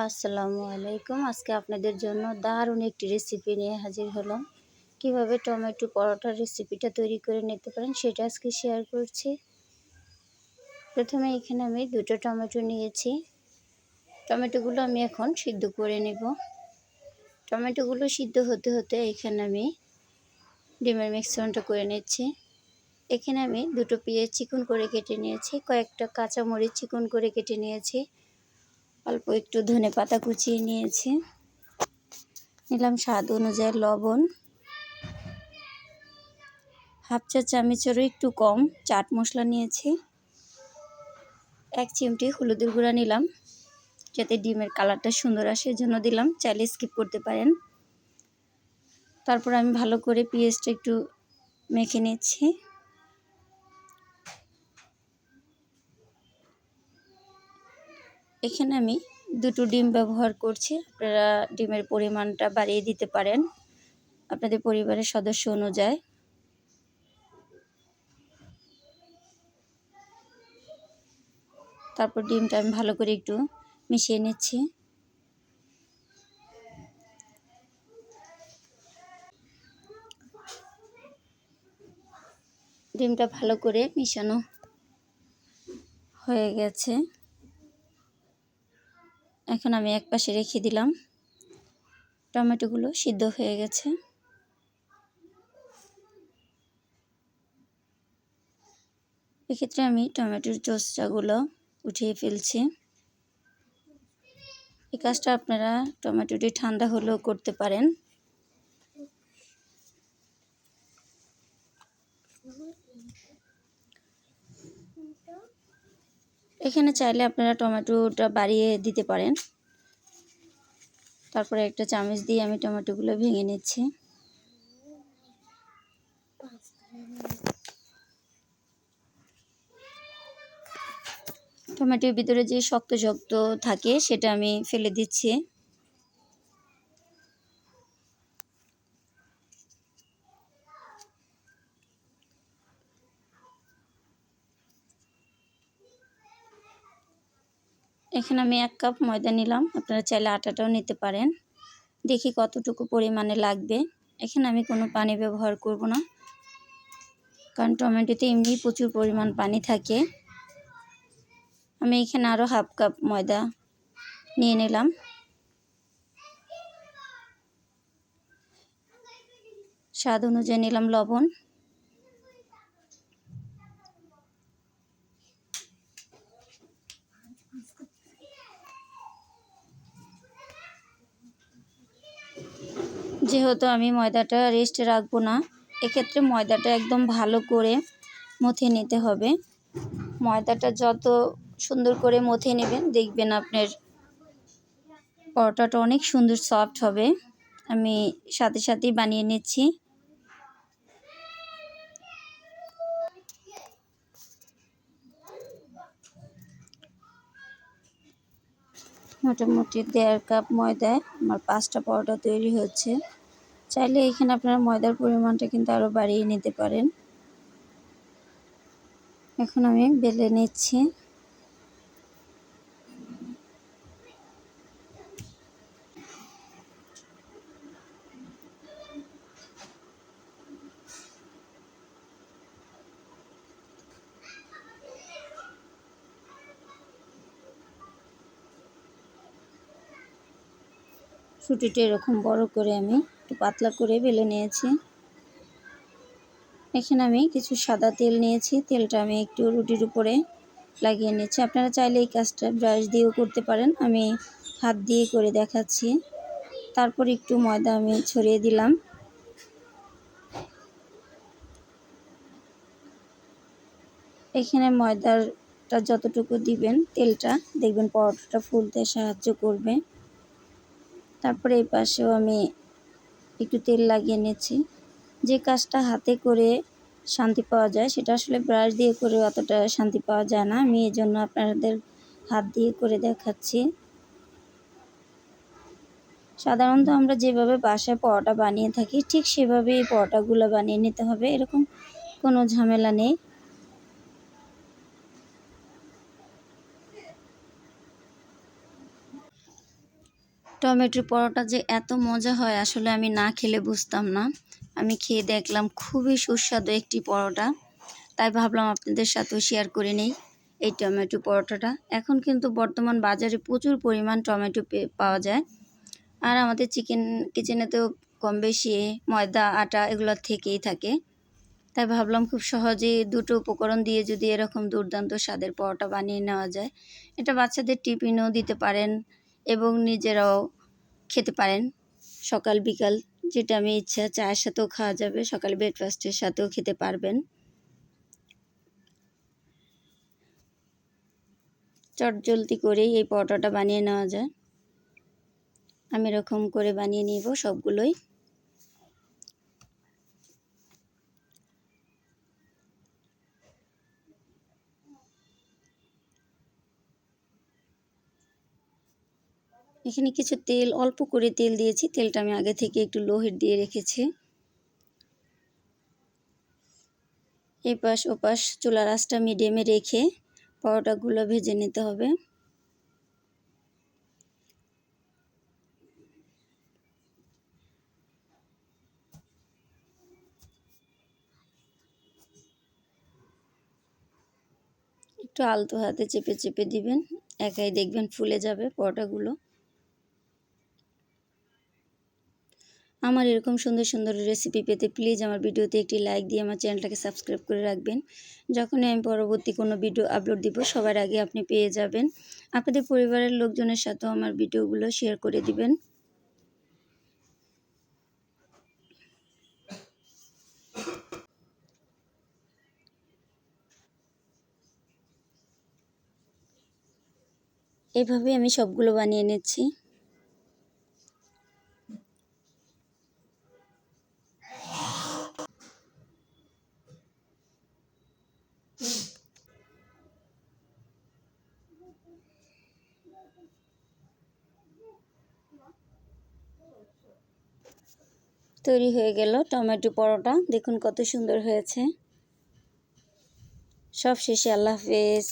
আসসালামু আলাইকুম। আজকে আপনাদের জন্য দারুণ একটি রেসিপি নিয়ে হাজির হলাম। কিভাবে টমেটো পরোটার রেসিপিটা তৈরি করে নিতে পারেন সেটা আজকে শেয়ার করছি। প্রথমে এখানে আমি 2টো টমেটো নিয়েছি। টমেটোগুলো আমি এখন সিদ্ধ করে নেব। টমেটোগুলো সিদ্ধ হতে হতে এখানে আমি ডিমের মিশ্রণটা করে নিচ্ছি। এখানে আমি 2টো পেঁয়াজ চিকন করে কেটে নিয়েছি, কয়েকটা কাঁচামরিচ চিকন করে কেটে নিয়েছি, অল্প একটু ধনেপাতা কুচিয়ে নিয়েছি, নিলাম স্বাদ অনুযায়ী লবণ, হাফ চা চামচেরও একটু কম চাট মশলা নিয়েছি, 1 চিমটি হলুদের গুঁড়া নিলাম যাতে ডিমের কালারটা সুন্দর আসে, এজন্য দিলাম, চাইলে স্কিপ করতে পারেন। তারপর আমি ভালো করে পেঁয়াজটা একটু মেখে নিচ্ছি। এখানে আমি 2টো ডিম ব্যবহার করছি। আপনারা ডিমের পরিমাণটা বাড়িয়ে দিতে পারেন আপনাদের পরিবারের সদস্য অনুযায়ী। তারপর ডিমটা আমি ভালো করে একটু মিশিয়ে নিচ্ছি। ডিমটা ভালো করে মিশানো হয়ে গেছে। এখন আমি একপাশে রেখে দিলাম। টমেটোগুলো সিদ্ধ হয়ে গেছে। এক্ষেত্রে আমি টমেটোর চোষাগুলো উঠিয়ে ফেলছি। এই কাজটা আপনারা টমেটোটি ঠান্ডা হলেও করতে পারেন। এখানে চাইলে আপনারা টমেটোটা বাড়িয়ে দিতে পারেন। তারপরে একটা চামচ দিয়ে আমি টমেটোগুলো ভেঙে নিচ্ছি। টমেটোর ভিতরে যে শক্ত শক্ত থাকে সেটা আমি ফেলে দিচ্ছি। এখানে আমি 1 কাপ ময়দা নিলাম, আপনারা চাইলে আটাটাও নিতে পারেন। দেখি কতটুকু পরিমাণে লাগবে। এখানে আমি কোনো পানি ব্যবহার করব না, কারণ টমেটোতে এমনি প্রচুর পরিমাণ পানি থাকে। আমি এখানে আরও হাফ কাপ ময়দা নিয়ে নিলাম। স্বাদ অনুযায়ী নিলাম লবণ। যেহেতু আমি ময়দাটা রেস্টে রাখবো না, এক্ষেত্রে ময়দাটা একদম ভালো করে মথে নিতে হবে। ময়দাটা যত সুন্দর করে মথে নেবেন দেখবেন আপনার পরোটাটা অনেক সুন্দর সফট হবে। আমি সাথে সাথেই বানিয়ে নিচ্ছি। মোটামুটি 1.5 কাপ ময়দায় আমার 5টা পরোটা তৈরি হচ্ছে। চাইলে এখানে আপনারা ময়দার পরিমাণটা কিন্তু আরও বাড়িয়ে নিতে পারেন। এখন আমি বেলে নিচ্ছি। রুটিটা এরকম বড় করে আমি একটু পাতলা করে বেলে নিয়েছি। এখানে আমি কিছু সাদা তেল নিয়েছি, তেলটা আমি একটু রুটির উপরে লাগিয়ে নিচ্ছি। আপনারা চাইলে এই কাজটা ব্রাশ দিয়েও করতে পারেন, আমি হাত দিয়ে করে দেখাচ্ছি। তারপর একটু ময়দা আমি ছড়িয়ে দিলাম। এখানে ময়দাটা যতটুকু দিবেন তেলটা দেখবেন পরোটাটা ফুলতে সাহায্য করবে। তারপরে এই পাশেও আমি একটু তেল লাগিয়ে নিচ্ছি। যে কাজটা হাতে করে শান্তি পাওয়া যায় সেটা আসলে ব্রাশ দিয়ে করে অতটা শান্তি পাওয়া যায় না। আমি এই জন্য আপনাদের হাত দিয়ে করে দেখাচ্ছি। সাধারণত আমরা যেভাবে বাসায় পরোটা বানিয়ে থাকি ঠিক সেভাবেই এই পরোটাগুলো বানিয়ে নিতে হবে, এরকম কোনো ঝামেলা নেই। টমেটোর পরোটা যে এত মজা হয় আসলে আমি না খেলে বুঝতাম না। আমি খেয়ে দেখলাম খুবই সুস্বাদু একটি পরোটা। তাই ভাবলাম আপনাদের সাথেও শেয়ার করে নেই এই টমেটো পরোটাটা। এখন কিন্তু বর্তমান বাজারে প্রচুর পরিমাণ টমেটো পাওয়া যায়। আর আমাদের কিচেনে তো কম বেশি ময়দা, আটা এগুলো থেকেই থাকে। তাই ভাবলাম খুব সহজেই দুটো উপকরণ দিয়ে যদি এরকম দুর্দান্ত স্বাদের পরোটা বানিয়ে নেওয়া যায়। এটা বাচ্চাদের টিফিনেও দিতে পারেন এবং নিজেরাও খেতে পারেন। সকাল বিকাল যেটা আমি ইচ্ছা চায়ের সাথেও খাওয়া যাবে, সকালে ব্রেকফাস্টের সাথেও খেতে পারবেন। চটজলদি করেই এই পরোটাটা বানিয়ে নেওয়া যায়। আমি এরকম করে বানিয়ে নিব সবগুলোই। এখানে কিছু তেল, অল্প করে তেল দিয়েছি। তেলটা আমি আগে থেকে একটু লো হিট দিয়ে রেখেছি। এপাশ ওপাশ চুলার আঁচটা মিডিয়ামে রেখে পরোটাগুলো ভেজে নিতে হবে। একটু আলতো হাতে চেপে চেপে দিবেন, একাই দেখবেন ফুলে যাবে পরোটাগুলো। আমার এরকম সুন্দর সুন্দর রেসিপি পেতে প্লিজ আমার ভিডিওতে একটি লাইক দিয়ে আমার চ্যানেলটাকে সাবস্ক্রাইব করে রাখবেন। যখনই আমি পরবর্তী কোনো ভিডিও আপলোড দিব সবার আগে আপনি পেয়ে যাবেন। আপনাদের পরিবারের লোকজনের সাথেও আমার ভিডিওগুলো শেয়ার করে দিবেন। এভাবে আমি সবগুলো বানিয়ে নিচ্ছি। তৈরি হয়ে গেল টমেটো পরোটা। দেখুন কত সুন্দর হয়েছে। সব শেষে আল্লাহ হাফেজ।